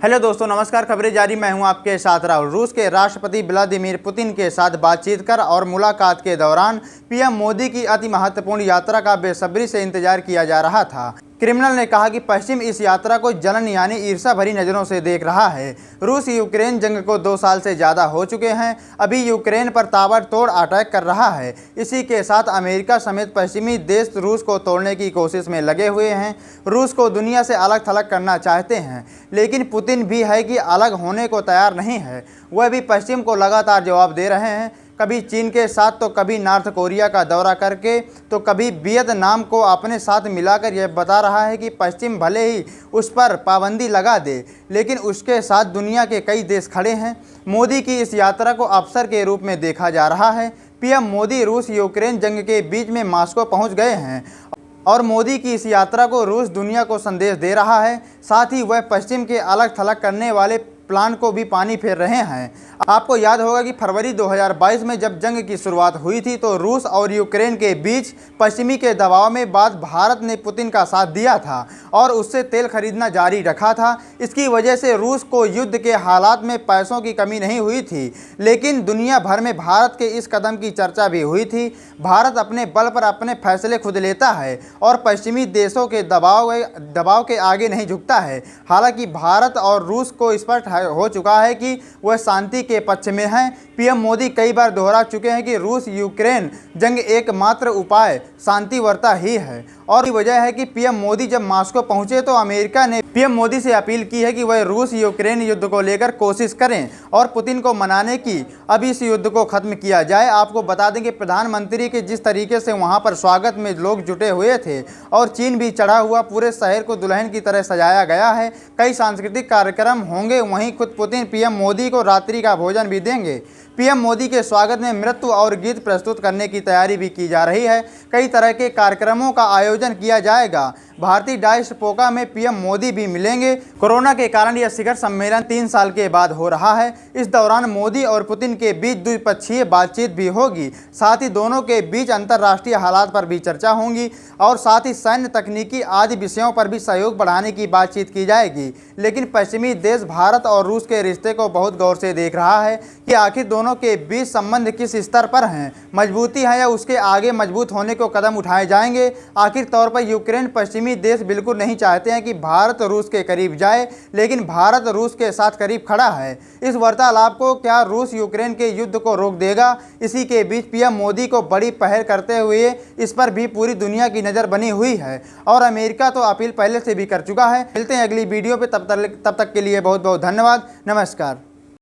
Hello दोस्तों, नमस्कार। खबरें जारी, मैं हूं आपके साथ राहुल। रूस के राष्ट्रपति व्लादिमीर पुतिन के साथ बातचीत कर और मुलाकात के दौरान पीएम मोदी की अति महत्वपूर्ण यात्रा का बेसब्री से इंतजार किया जा रहा था। क्रेमलिन ने कहा कि पश्चिम इस यात्रा को जलन यानी ईर्ष्या भरी नज़रों से देख रहा है। रूस यूक्रेन जंग को 2 साल से ज़्यादा हो चुके हैं, अभी यूक्रेन पर ताबड़तोड़ अटैक कर रहा है। इसी के साथ अमेरिका समेत पश्चिमी देश रूस को तोड़ने की कोशिश में लगे हुए हैं। रूस को दुनिया से अलग थलग करना चाहते हैं, लेकिन पुतिन भी है कि अलग होने को तैयार नहीं है। वह भी पश्चिम को लगातार जवाब दे रहे हैं, कभी चीन के साथ तो कभी नॉर्थ कोरिया का दौरा करके तो कभी वियतनाम को अपने साथ मिलाकर यह बता रहा है कि पश्चिम भले ही उस पर पाबंदी लगा दे, लेकिन उसके साथ दुनिया के कई देश खड़े हैं। मोदी की इस यात्रा को अवसर के रूप में देखा जा रहा है। पीएम मोदी रूस यूक्रेन जंग के बीच में मॉस्को पहुंच गए हैं और मोदी की इस यात्रा को रूस दुनिया को संदेश दे रहा है। साथ ही वह पश्चिम के अलग थलग करने वाले प्लान को भी पानी फेर रहे हैं। आपको याद होगा कि फरवरी 2022 में जब जंग की शुरुआत हुई थी तो रूस और यूक्रेन के बीच पश्चिमी के दबाव में बाद भारत ने पुतिन का साथ दिया था और उससे तेल खरीदना जारी रखा था। इसकी वजह से रूस को युद्ध के हालात में पैसों की कमी नहीं हुई थी, लेकिन दुनिया भर में भारत के इस कदम की चर्चा भी हुई थी। भारत अपने बल पर अपने फैसले खुद लेता है और पश्चिमी देशों के दबाव के आगे नहीं झुकता है। हालांकि भारत और रूस को स्पष्ट हो चुका है कि वह शांति के पक्ष में हैं। पीएम मोदी कई बार दोहरा चुके हैं कि रूस यूक्रेन जंग एकमात्र उपाय शांति वार्ता ही है और ये वजह है कि पीएम मोदी जब मॉस्को पहुंचे तो अमेरिका ने पीएम मोदी से अपील की है कि वह रूस यूक्रेन युद्ध को लेकर कोशिश करें और पुतिन को मनाने की अब इस युद्ध को खत्म किया जाए। आपको बता दें कि प्रधानमंत्री के जिस तरीके से वहां पर स्वागत में लोग जुटे हुए थे और चीन भी चढ़ा हुआ, पूरे शहर को दुल्हन की तरह सजाया गया है। कई सांस्कृतिक कार्यक्रम होंगे, वहीं खुद पुतिन पीएम मोदी को रात्रि का भोजन भी देंगे। पीएम मोदी के स्वागत में नृत्य और गीत प्रस्तुत करने की तैयारी भी की जा रही है। कई तरह के कार्यक्रमों का आयोजन किया जाएगा। भारतीय डायस्पोरा में पीएम मोदी भी मिलेंगे। कोरोना के कारण यह शिखर सम्मेलन 3 साल के बाद हो रहा है। इस दौरान मोदी और पुतिन के बीच द्विपक्षीय बातचीत भी होगी। साथ ही दोनों के बीच अंतर्राष्ट्रीय हालात पर भी चर्चा होगी और साथ ही सैन्य, तकनीकी आदि विषयों पर भी सहयोग बढ़ाने की बातचीत की जाएगी। लेकिन पश्चिमी देश भारत और रूस के रिश्ते को बहुत गौर से देख रहा है कि आखिर दोनों के बीच संबंध किस स्तर पर हैं, मजबूती है या उसके आगे मजबूत होने को कदम उठाए जाएंगे। आखिर तौर पर यूक्रेन पश्चिमी देश बिल्कुल नहीं चाहते हैं कि भारत रूस के करीब जाए, लेकिन भारत रूस के साथ करीब खड़ा है। इस वार्तालाप को क्या रूस यूक्रेन के युद्ध को रोक देगा? इसी के बीच पीएम मोदी को बड़ी पहल करते हुए इस पर भी पूरी दुनिया की नज़र बनी हुई है और अमेरिका तो अपील पहले से भी कर चुका है। मिलते हैं अगली वीडियो पे, तब तक के लिए बहुत बहुत धन्यवाद। नमस्कार।